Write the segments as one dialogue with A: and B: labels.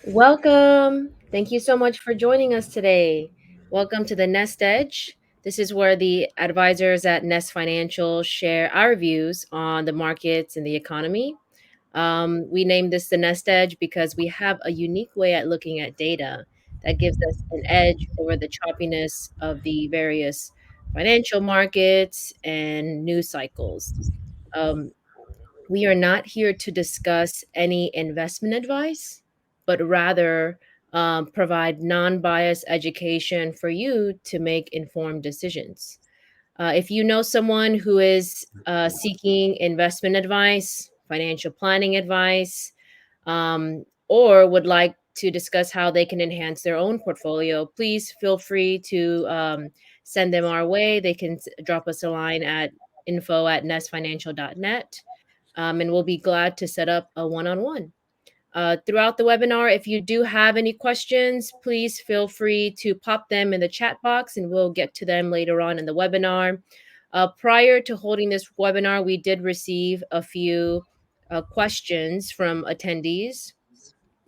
A: Welcome. Thank you so much for joining us today. Welcome to the Nest Edge. This is where the advisors at Nest Financial share our views on the markets and the economy. We named this the Nest Edge because we have a unique way at looking at data that gives us an edge over the choppiness of the various financial markets and news cycles. Um, we are not here to discuss any investment advice, but rather provide non biased education for you to make informed decisions. If you know someone who is seeking investment advice, financial planning advice, or would like to discuss how they can enhance their own portfolio, please feel free to send them our way. They can drop us a line at info@nestfinancial.net, and we'll be glad to set up a one on one. Throughout the webinar, if you do have any questions, please feel free to pop them in the chat box and we'll get to them later on in the webinar. Prior to holding this webinar, we did receive a few questions from attendees.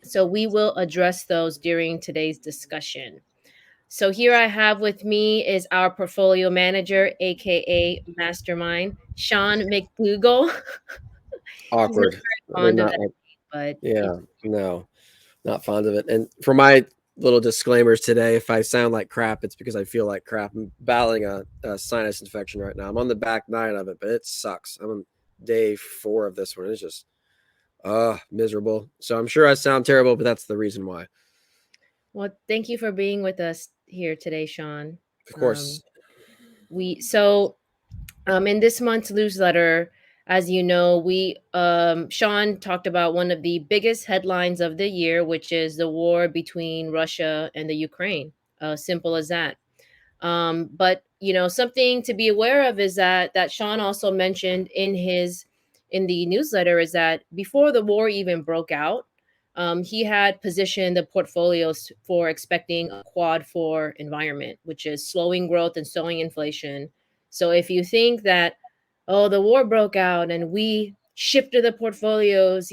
A: So we will address those during today's discussion. So here I have with me is our portfolio manager, aka Mastermind, Sean McDougle. He's not
B: Awkward.
A: very
B: I did
A: fond of
B: not
A: that,
B: like.
A: but
B: Yeah, no, not fond of it. And for my little disclaimers today, if I sound like crap, it's because I feel like crap. I'm battling a sinus infection right now. I'm on the back nine of it, but it sucks. I'm on day 4 of this one. It's just miserable. So I'm sure I sound terrible, but that's the reason why.
A: well, thank you for being with us here today, Sean.
B: Of
A: Um,
B: course.
A: we so in this month's newsletter, as you know, we Sean talked about one of the biggest headlines of the year, which is the war between Russia and the Ukraine. Simple as that. But something to be aware of is that Sean also mentioned in the newsletter is that before the war even broke out, he had positioned the portfolios for expecting a quad four environment, which is slowing growth and slowing inflation. So if you think that, oh, the war broke out and we shifted the portfolios,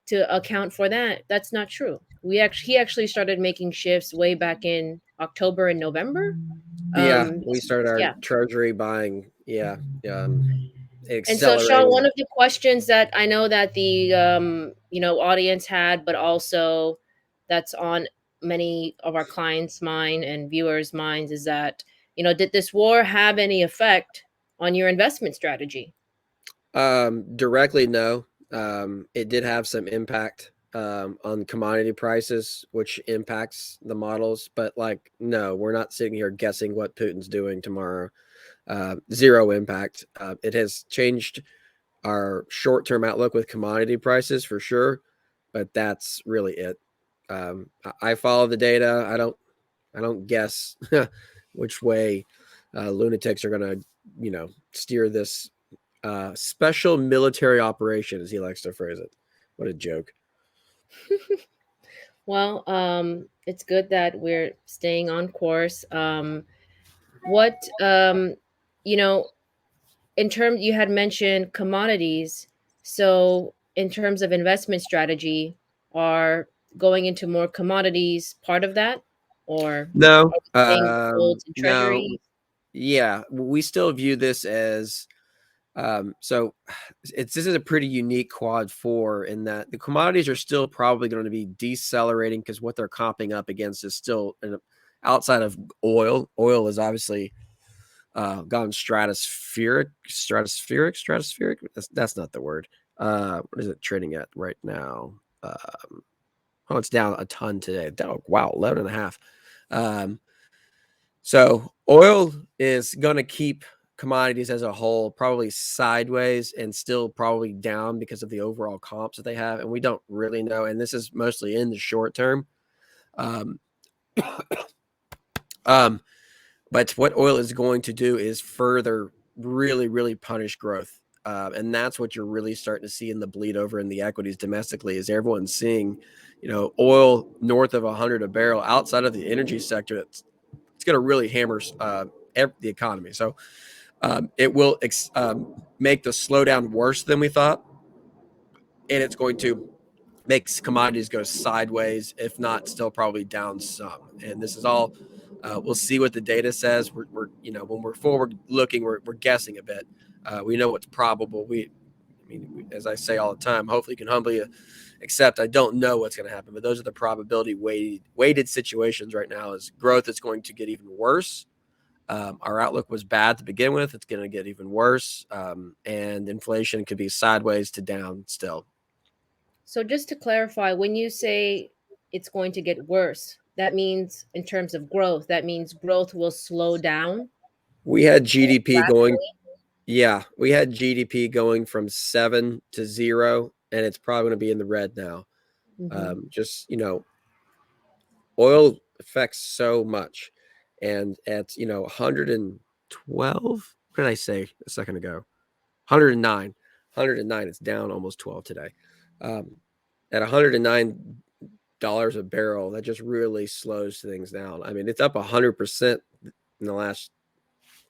A: to account for that, that's not true. He actually started making shifts way back in October and November.
B: Yeah,
A: um
B: we started our
A: yeah.
B: treasury buying. Yeah,
A: And so, Sean,
B: accelerating.
A: one of the questions that I know that the audience had, but also that's on many of our clients' mind and viewers' minds, is that did this war have any effect on your investment strategy?
B: Directly, no. It did have some impact on commodity prices, which impacts the models. But like, no, we're not sitting here guessing what Putin's doing tomorrow. Zero impact. It has changed our short-term outlook with commodity prices for sure, but that's really it. I follow the data. I don't guess which way lunatics are going to, steer this special military operation, as he likes to phrase it. What a joke.
A: Well, it's good that we're staying on course. What you know in terms, you had mentioned commodities. So in terms of investment strategy, are going into more commodities part of that, or
B: No,
A: are we staying with gold and
B: no,
A: treasuries?
B: yeah, we still view this as so. This is a pretty unique quad four in that the commodities are still probably going to be decelerating because what they're comping up against is still outside of oil. Oil is obviously gone stratospheric. That's not the word. What is it trading at right now? Oh, it's down a ton today. Oh, wow, 11 and a half. So oil is going to keep commodities as a whole probably sideways and still probably down because of the overall comps that they have. And we don't really know. And this is mostly in the short term. Um, um, but what oil is going to do is further really, really punish growth. And that's what you're really starting to see in the bleed over in the equities domestically is everyone's seeing, oil north of 100 a barrel outside of the energy sector. It's going to really hammer the economy. So it will make the slowdown worse than we thought, and it's going to makes commodities go sideways, if not still probably down some. And this is all we'll see what the data says. We're when we're forward looking, we're guessing a bit. We know what's probable. As I say all the time, hopefully you can humbly accept I don't know what's going to happen, but those are the probability weighted situations right now. Is growth is going to get even worse. Our outlook was bad to begin with. It's going to get even worse, and inflation could be sideways to down still.
A: So just to clarify, when you say it's going to get worse, that means in terms of growth, that means growth will slow down
B: We had GDP going,
A: rapidly.
B: yeah, we had GDP going from 7 to 0, and it's probably going to be in the red now.
A: Hmm.
B: Just oil affects so much, and at 112. What did I say a second ago? 109, 109. It's down almost 12 today. At $109 a barrel, that just really slows things down. I mean, it's up 100% in the last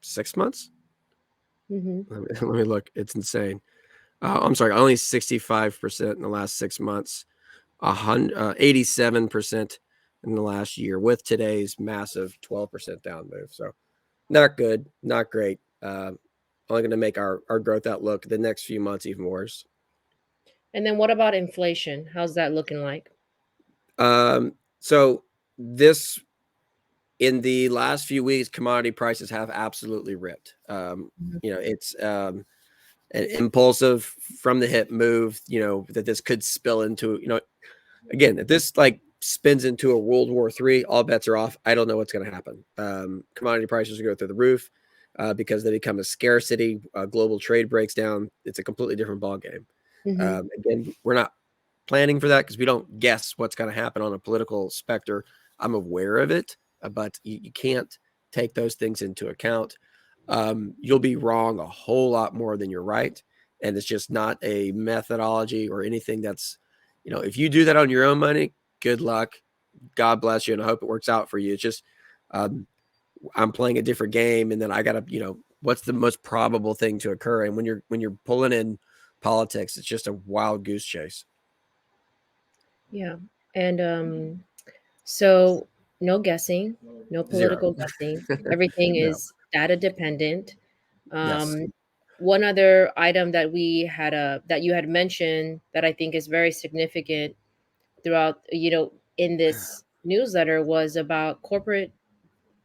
B: 6 months.
A: Hmm.
B: Let me look. It's insane. I'm sorry, only 65% in the last 6 months. 87% in the last year with today's massive 12% down move. So not good, not great. Only going to make our growth outlook the next few months even worse.
A: And then what about inflation? How's that looking like?
B: So this in the last few weeks, commodity prices have absolutely ripped.
A: Mhm.
B: It's an impulsive from the hip move. That this could spill into. Again, if this spins into a World War III, all bets are off. I don't know what's going to happen. Commodity prices will go through the roof because they become a scarcity. Global trade breaks down. It's a completely different ballgame.
A: Mhm.
B: Again, we're not planning for that because we don't guess what's going to happen on a political specter. I'm aware of it, but you can't take those things into account. You'll be wrong a whole lot more than you're right. And it's just not a methodology or anything that's, if you do that on your own money, good luck. God bless you. And I hope it works out for you. It's just, um, I'm playing a different game. And then I got to, what's the most probable thing to occur? And when you're pulling in politics, it's just a wild goose chase.
A: Yeah. And so no guessing, no
B: Zero.
A: political guessing. Everything
B: No.
A: is data dependent.
B: Yes.
A: Um, one other item that we had that you had mentioned that I think is very significant throughout, in this newsletter was about corporate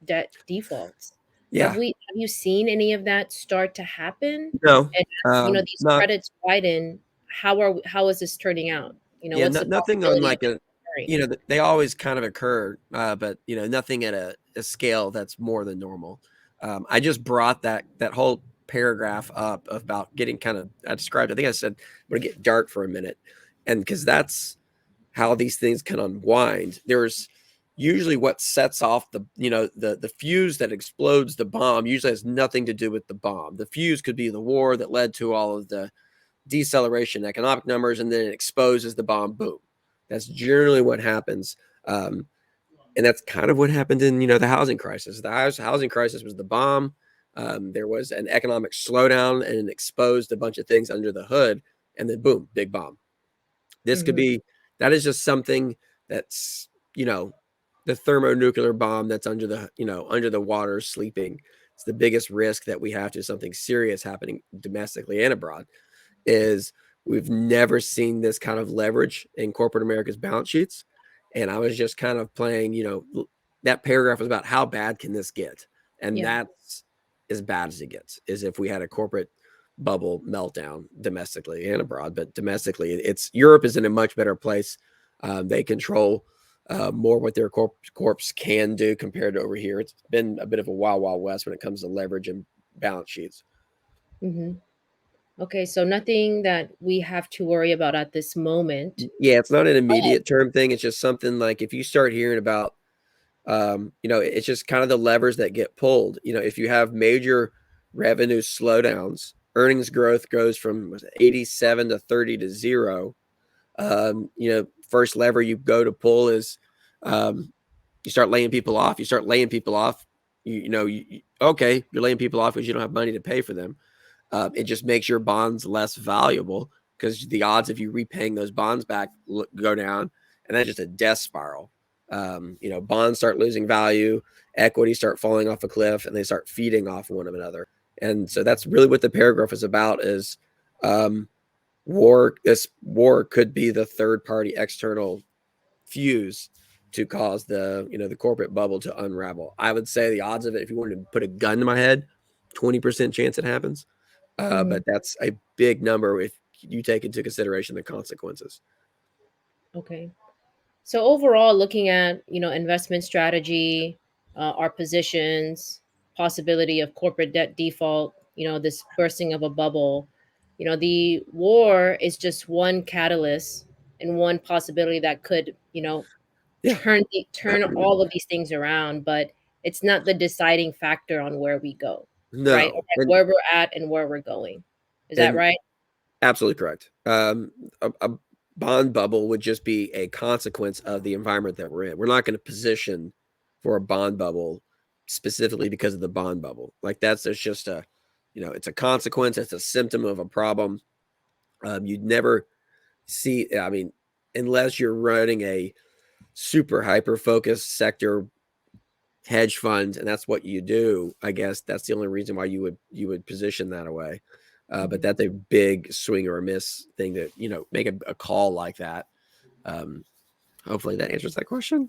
A: debt defaults.
B: Yeah.
A: Have you seen any of that start to happen?
B: No.
A: And as, these
B: Not.
A: credits widen, how is this turning out?
B: Yeah.
A: What's the
B: Nothing on
A: possibility of
B: like
A: it
B: a.
A: occurring?
B: They always kind of occur, but nothing at a scale that's more than normal. I just brought that whole paragraph up about getting kind of. I described. I think I said I'm going to get dark for a minute, and because that's how these things can unwind. There's usually what sets off the fuse that explodes the bomb usually has nothing to do with the bomb. The fuse could be the war that led to all of the deceleration economic numbers, and then it exposes the bomb. Boom. That's generally what happens. And that's kind of what happened in the housing crisis. The housing crisis was the bomb. There was an economic slowdown, and it exposed a bunch of things under the hood, and then boom, big bomb. This could
A: Hmm.
B: be that is just something that's the thermonuclear bomb that's under the water sleeping. It's the biggest risk that we have to something serious happening domestically and abroad. Is we've never seen this kind of leverage in corporate America's balance sheets, and I was just kind of playing. That paragraph was about how bad can this get, and
A: Yeah.
B: that's as bad as it gets. Is if we had a corporate bubble meltdown domestically and abroad. But domestically, it's Europe is in a much better place. They control more what their corps can do compared to over here. It's been a bit of a wild, wild west when it comes to leverage and balance sheets.
A: Hmm. Okay, so nothing that we have to worry about at this moment.
B: Yeah, it's not an
A: Oh.
B: immediate term thing. It's just something like if you start hearing about, it's just kind of the levers that get pulled. If you have major revenue slowdowns, earnings growth goes from 87 to 30 to 0. First lever you go to pull is you start laying people off. You start laying people off. Okay, you're laying people off because you don't have money to pay for them. It just makes your bonds less valuable. because the odds of you repaying those bonds back go down, and that's just a death spiral. Bonds start losing value, equities start falling off a cliff, and they start feeding off one another. And so that's really what the paragraph is about: is war. This war could be the third party external fuse to cause the corporate bubble to unravel. I would say the odds of it, if you wanted to put a gun to my head, 20% chance it happens.
A: Hmm.
B: But that's a big number if you take into consideration the consequences.
A: Okay. So overall, looking at investment strategy, our positions, possibility of corporate debt default, this bursting of a bubble, the war is just one catalyst and one possibility that could
B: Yeah.
A: turn all of these things around, but it's not the deciding factor on where we go, right? Or
B: No.
A: like where we're at and where we're going. Is that
B: And
A: right?
B: absolutely correct. A bond bubble would just be a consequence of the environment that we're in. We're not going to position for a bond bubble specifically because of the bond bubble. Like it's just it's a consequence. It's a symptom of a problem. You'd never see. I mean, unless you're running a super hyper focused sector hedge fund, and that's what you do. I guess that's the only reason why you would position that away. But
A: Hmm.
B: that's a big swing or a miss thing to make a call like that. Um, Hopefully that answers that question.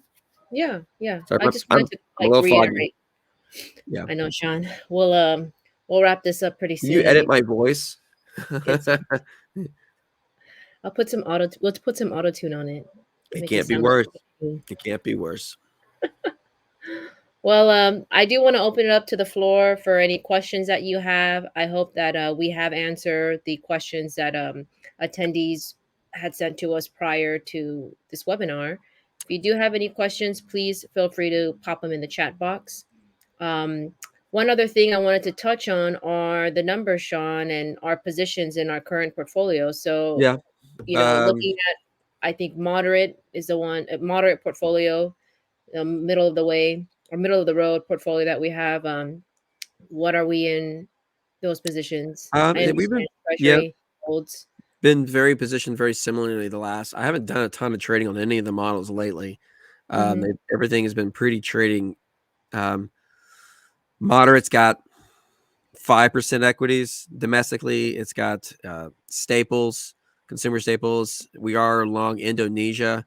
A: Yeah, yeah.
B: Sorry,
A: I just wanted
B: I'm
A: to
B: I'm a
A: like
B: little foggy.
A: reiterate.
B: Yeah.
A: I know, Sean. We'll wrap this up pretty
B: Can you
A: soon.
B: edit my voice?
A: Get some. I'll put some auto. Let's put some auto tune on it.
B: It
A: Make it
B: can't be
A: sound like.
B: worse.
A: You.
B: It can't be worse.
A: Well, I do want to open it up to the floor for any questions that you have. I hope that we have answered the questions that attendees had sent to us prior to this webinar. If you do have any questions, please feel free to pop them in the chat box. Um, One other thing I wanted to touch on are the numbers, Sean, and our positions in our current portfolio. So,
B: Yeah. Um,
A: looking at, I think moderate is the one, a moderate portfolio, middle of the way or middle of the road portfolio that we have. What are we in those positions? I
B: we've been
A: understand
B: yeah
A: Treasury holds.
B: been very positioned very similarly the last. I haven't done a ton of trading on any of the models lately.
A: Mm-hmm.
B: Everything has been pretty trading. Um, Moderate's got 5% equities domestically. It's got staples, consumer staples. We are long Indonesia,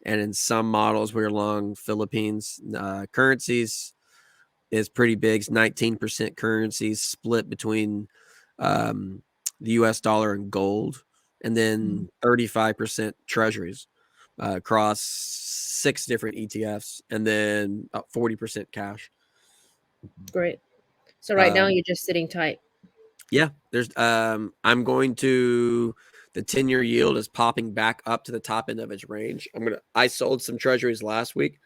B: and in some models we're long Philippines. Currencies is pretty big. It's 19% currencies split between um, the U.S. dollar and gold, and then 35% treasuries across 6 different ETFs, and then 40% cash.
A: Great. So right now
B: Um,
A: you're just sitting tight.
B: Yeah, there's I'm going to the 10-year yield is popping back up to the top end of its range. I sold some treasuries last week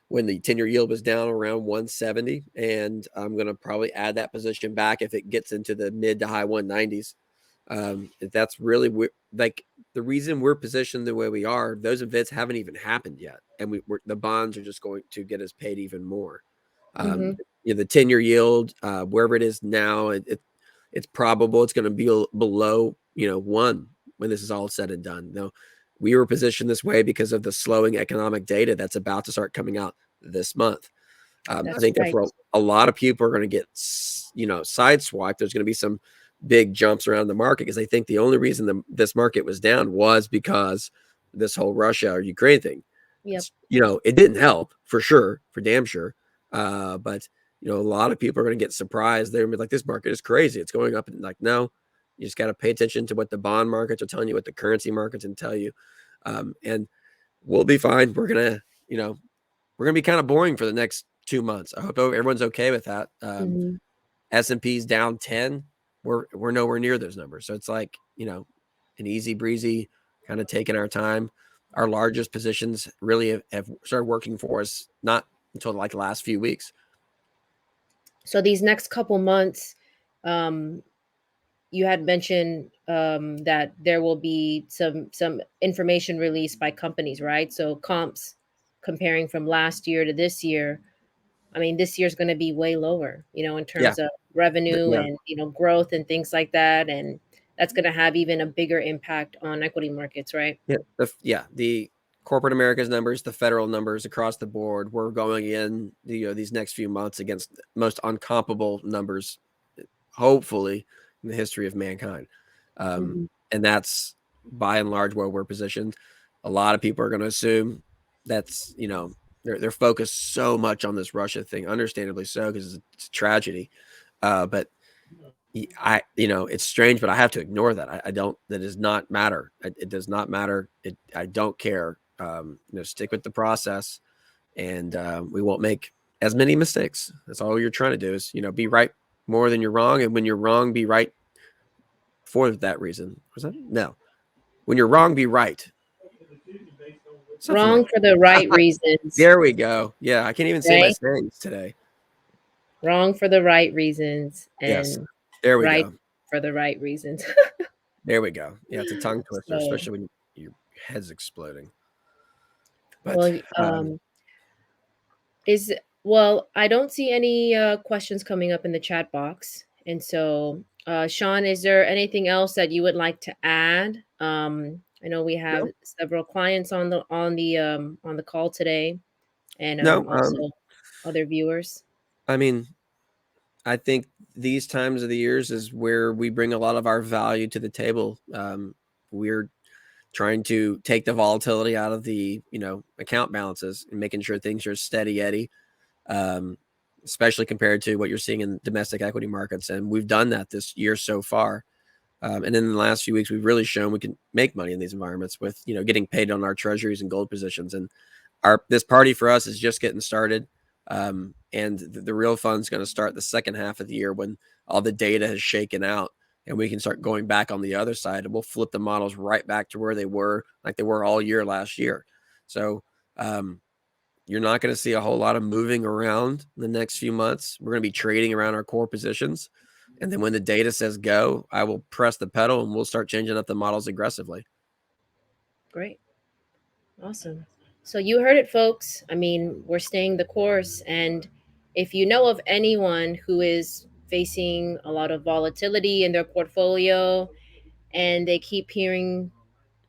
B: when the 10-year yield was down around 170, and I'm going to probably add that position back if it gets into the mid to high 190s. That's really like the reason we're positioned the way we are. Those events haven't even happened yet, and the bonds are just going to get us paid even more. Um,
A: Mm-hmm.
B: the 10-year yield, wherever it is now, it's probable it's going to be below 1 when this is all said and done. We were positioned this way because of the slowing economic data that's about to start coming out this month. I
A: That's
B: think
A: right.
B: therefore a lot of people are going to get sideswiped. There's going to be some big jumps around the market because they think the only reason this market was down was because this whole Russia or Ukraine thing.
A: Yep.
B: It didn't help for sure, for damn sure. But a lot of people are going to get surprised. They're going to be like, this market is crazy. It's going up. And like, no, you just got to pay attention to what the bond markets are telling you, what the currency markets and tell you. And we'll be fine. We're gonna be kind of boring for the next 2 months. I hope everyone's okay with that.
A: Mm-hmm.
B: S&P's down 10. We're nowhere near those numbers. So it's like, an easy breezy, kind of taking our time. Our largest positions really have started working for us not until like the last few weeks.
A: So these next couple months, um, you had mentioned that there will be some information released by companies, right? So comps comparing from last year to this year. I mean, this year's going to be way lower, in
B: Yeah.
A: terms of revenue
B: Yeah.
A: and growth and things like that. And that's going to have even a bigger impact on equity markets, right?
B: The corporate America's numbers, the federal numbers across the board, we're going in these next few months against most uncomparable numbers, hopefully, in the history of mankind.
A: Mhm.
B: And that's by and large where we're positioned. A lot of people are going to assume that's they're focused so much on this Russia thing, understandably so, because it's a tragedy. But it's strange, but I have to ignore that. I don't. That does not matter. It does not matter. I don't care. Stick with the process, and we won't make as many mistakes. That's all you're trying to do is be right more than you're wrong, and when you're wrong, be right for that reason. Was that no? When you're wrong, be right. Something
A: Wrong
B: like
A: for the right reasons,
B: there we go. Yeah, I can't even say my
A: right?
B: sayings today.
A: Wrong for the right reasons
B: Yes,
A: and
B: there we
A: right
B: go.
A: for the right reasons.
B: There we go. Yeah, it's a tongue twister,
A: So,
B: especially when your head's exploding. But
A: well, is well, I don't see any questions coming up in the chat box, and so, Sean, is there anything else that you would like to add? I know we have
B: no,
A: several clients on the call today, and
B: no.
A: also other viewers.
B: I mean, I think these times of the years is where we bring a lot of our value to the table. We're trying to take the volatility out of the account balances and making sure things are steady eddy, um, especially compared to what you're seeing in domestic equity markets. And we've done that this year so far. And in the last few weeks, we've really shown we can make money in these environments with getting paid on our treasuries and gold positions. And this party for us is just getting started. And the real fun's going to start the second half of the year when all the data has shaken out and we can start going back on the other side, and we'll flip the models right back to where they were, like they were all year last year. So you're not going to see a whole lot of moving around in the next few months. We're going to be trading around our core positions. And then when the data says go, I will press the pedal and we'll start changing up the models aggressively.
A: Great. Awesome. So you heard it, folks. I mean, we're staying the course. And if you know of anyone who is facing a lot of volatility in their portfolio and they keep hearing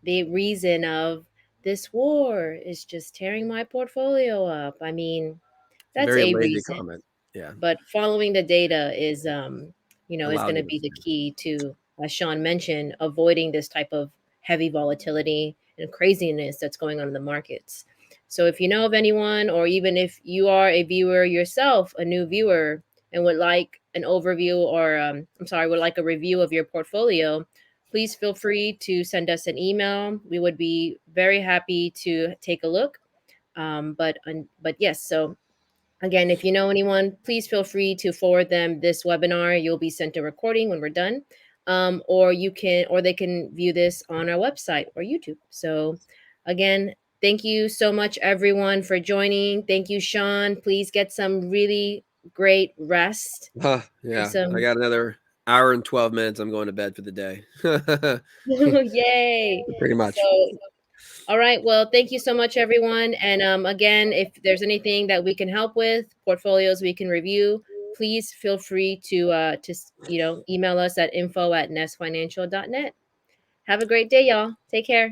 A: the reason of this war is just tearing my portfolio up, I mean,
B: It's a
A: that's
B: very
A: a
B: lazy
A: reason.
B: comment. Yeah.
A: But following the data is is
B: Allows
A: going to
B: you to
A: be the
B: say.
A: key to, as Sean mentioned, avoiding this type of heavy volatility and craziness that's going on in the markets. So if you know of anyone, or even if you are a viewer yourself, a new viewer, and would like an overview, or would like a review of your portfolio, please feel free to send us an email. We would be very happy to take a look. But yes, so again, if you know anyone, please feel free to forward them this webinar. You'll be sent a recording when we're done. Or they can view this on our website or YouTube. So again, thank you so much everyone for joining. Thank you, Sean. Please get some really great rest and
B: Yeah. I
A: some
B: got another hour and 12 minutes. I'm going to bed for the day.
A: yay.
B: Pretty much.
A: So all right. Well, thank you so much, everyone. And again, if there's anything that we can help with, portfolios we can review, please feel free to email us at info@nestfinancial.net. Have a great day, y'all. Take care.